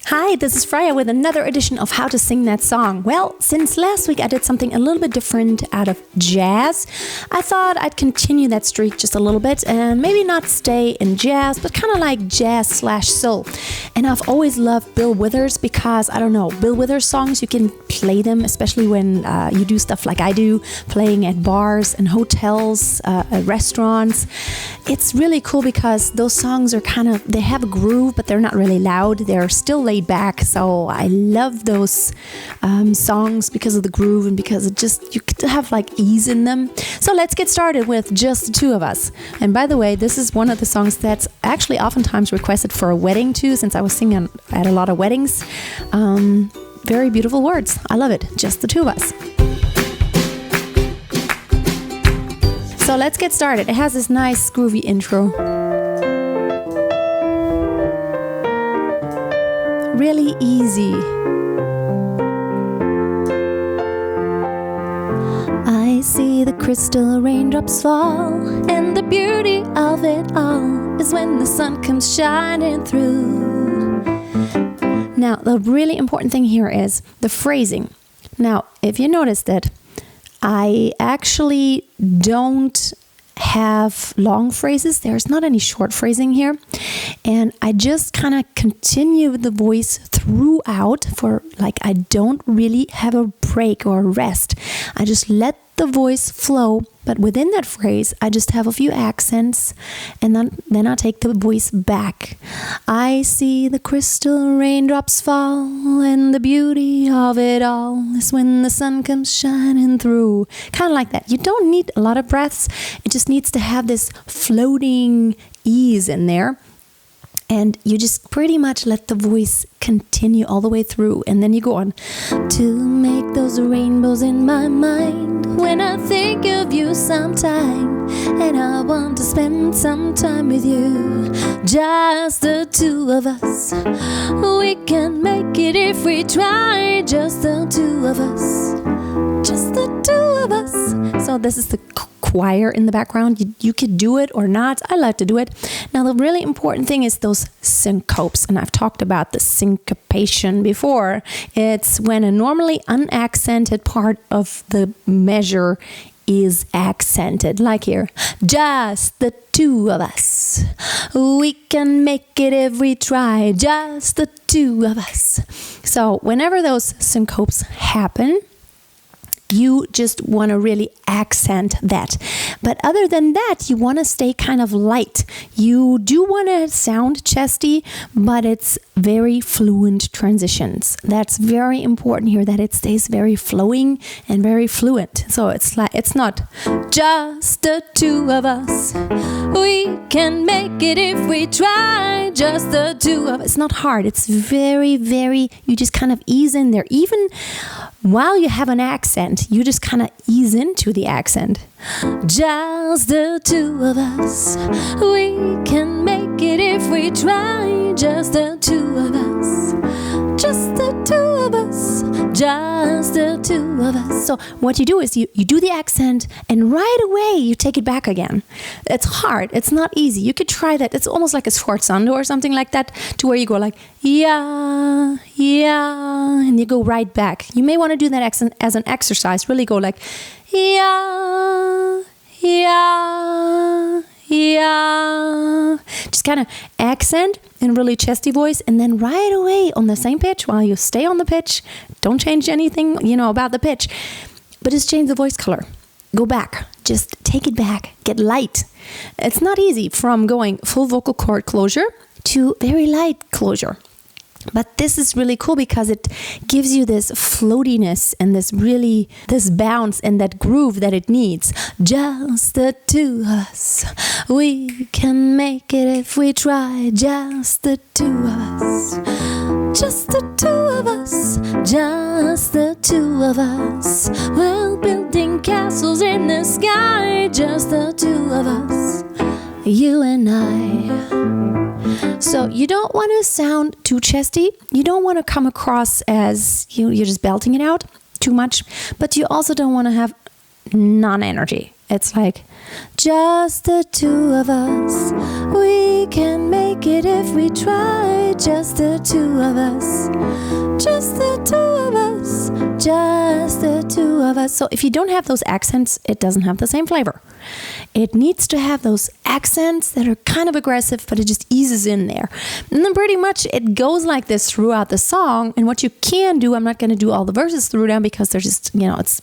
Hi, this is Freya with another edition of How to Sing That Song. Well, since last week I did something a little bit different out of jazz, I thought I'd continue that streak just a little bit and maybe not stay in jazz, but kind of like jazz/soul. And I've always loved Bill Withers because, I don't know, Bill Withers songs, you can play them, especially when you do stuff like I do, playing at bars and hotels, at restaurants. It's really cool because those songs are they have a groove, but they're not really loud. They're still laid back. So I love those songs because of the groove and because you could have like ease in them. So let's get started with Just the Two of Us. And by the way, this is one of the songs that's actually oftentimes requested for a wedding too, since I was singing at a lot of weddings. Very beautiful words. I love it. Just the two of us. So let's get started. It has this nice groovy intro. Really easy. I see the crystal raindrops fall, and the beauty of it all is when the sun comes shining through. Now, the really important thing here is the phrasing. Now, if you notice that I actually don't have long phrases. There's not any short phrasing here. And I just kind of continue the voice throughout I don't really have a break or a rest. I just let the voice flow, but within that phrase, I just have a few accents, and then I take the voice back. I see the crystal raindrops fall, and the beauty of it all is when the sun comes shining through. Kind of like that. You don't need a lot of breaths. It just needs to have this floating ease in there. And you just pretty much let the voice continue all the way through. And then you go on. To make those rainbows in my mind when I think of you sometime. And I want to spend some time with you. Just the two of us. We can make it if we try. Just the two of us. Just the two of us. So this is the choir in the background. You could do it or not. I like to do it. Now, the really important thing is those syncopes. And I've talked about the syncopation before. It's when a normally unaccented part of the measure is accented. Like here. Just the two of us. We can make it if we try. Just the two of us. So whenever those syncopes happen, you just want to really accent that. But other than that, you want to stay kind of light. You do want to sound chesty, but it's very fluent transitions. That's very important here, that it stays very flowing and very fluent. So it's not just the two of us. We can make it if we try. Just the two of us. It's not hard. It's very, very, you just kind of ease in there. Even while you have an accent, you just kind of ease into the accent. Just the two of us. We can make it if we try. Just the two of us. Just the two of us. Just the two of us. So what you do is you do the accent, and right away you take it back again. It's hard. It's not easy. You could try that. It's almost like a sforzando or something like that, to where you go like, yeah, yeah, and you go right back. You may want to do that accent as an exercise. Really go like, yeah, yeah, yeah. Just kind of accent in really chesty voice, and then right away on the same pitch, while you stay on the pitch, don't change anything, about the pitch, but just change the voice color. Go back. Just take it back. Get light. It's not easy from going full vocal cord closure to very light closure. But this is really cool because it gives you this floatiness and this bounce and that groove that it needs. Just the two of us. We can make it if we try. Just the two of us. Just the two of us. Just the two of us. We're building castles in the sky. Just the two of us. You and I. So you don't want to sound too chesty. You don't want to come across as you're just belting it out too much. But you also don't want to have non-energy. It's like, just the two of us. We can make it if we try. Just the two of us. Just the two of us. Just the two of us. So if you don't have those accents, it doesn't have the same flavor. It needs to have those accents that are kind of aggressive, but it just eases in there. And then pretty much it goes like this throughout the song. And what you can do, I'm not going to do all the verses through them because they're just, it's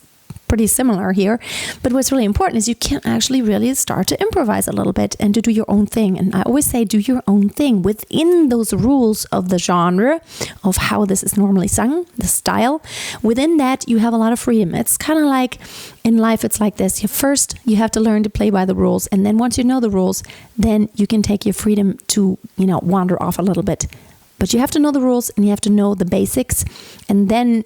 pretty similar here. But what's really important is you can actually really start to improvise a little bit and to do your own thing. And I always say do your own thing within those rules of the genre, of how this is normally sung, the style. Within that, you have a lot of freedom. It's kind of like in life, it's like this. First, you have to learn to play by the rules. And then once you know the rules, then you can take your freedom to, wander off a little bit. But you have to know the rules and you have to know the basics. And then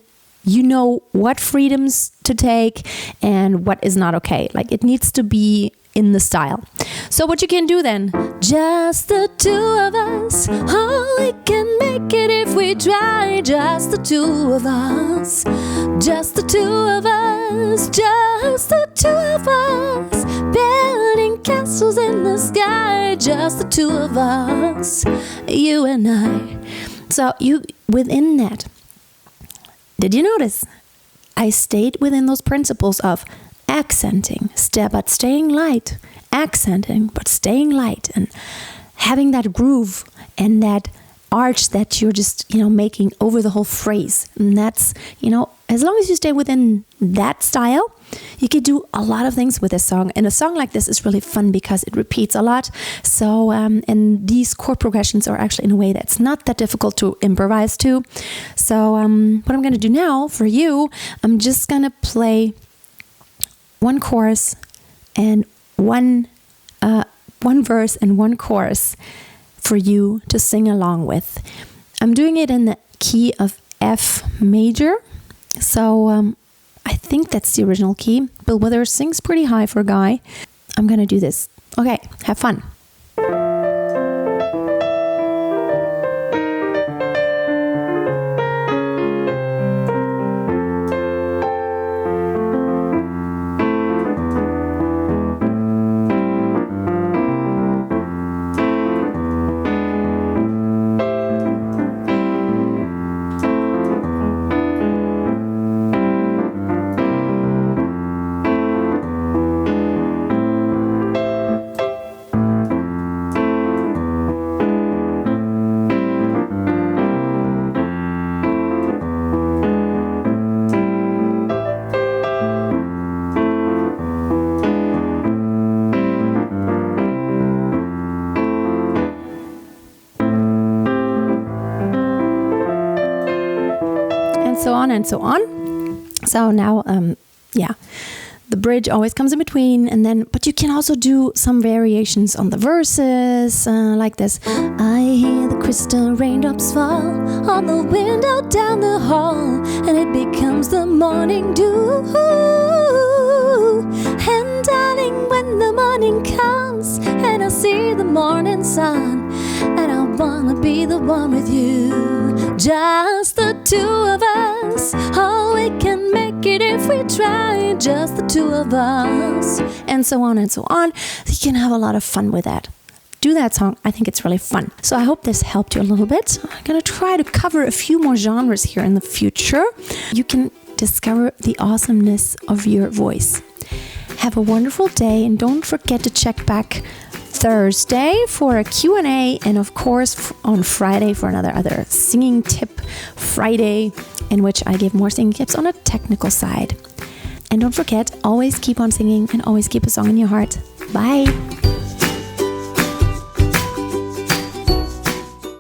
you know what freedoms to take and what is not okay. Like it needs to be in the style. So what you can do then, just the two of us. Oh, we can make it if we try. Just the two of us. Just the two of us. Just the two of us. Building castles in the sky. Just the two of us. You and I. So you, within that, did you notice? I stayed within those principles of accenting, but staying light, accenting, but staying light, and having that groove and that arch that you're just, making over the whole phrase. And that's, as long as you stay within that style, you could do a lot of things with this song. And a song like this is really fun because it repeats a lot. So, and these chord progressions are actually in a way that's not that difficult to improvise to. So, what I'm going to do now for you, I'm just going to play one chorus and one verse and one chorus for you to sing along with. I'm doing it in the key of F major. So, I think that's the original key. Bill Withers sings pretty high for a guy. I'm going to do this. Okay, have fun. So on and so on. So now, the bridge always comes in between, and then, but you can also do some variations on the verses, like this. I hear the crystal raindrops fall on the window down the hall, and it becomes the morning dew. And darling, when the morning comes, and I see the morning sun, and I wanna be the one with you. Just the two of us. Oh, we can make it if we try. Just the two of us. And so on and so on. You can have a lot of fun with that. Do that song. I think it's really fun. So I hope this helped you a little bit. I'm going to try to cover a few more genres here in the future. You can discover the awesomeness of your voice. Have a wonderful day, and don't forget to check back Thursday for a Q&A, and of course on Friday for another singing tip Friday, in which I give more singing tips on a technical side. And don't forget, always keep on singing and always keep a song in your heart. Bye.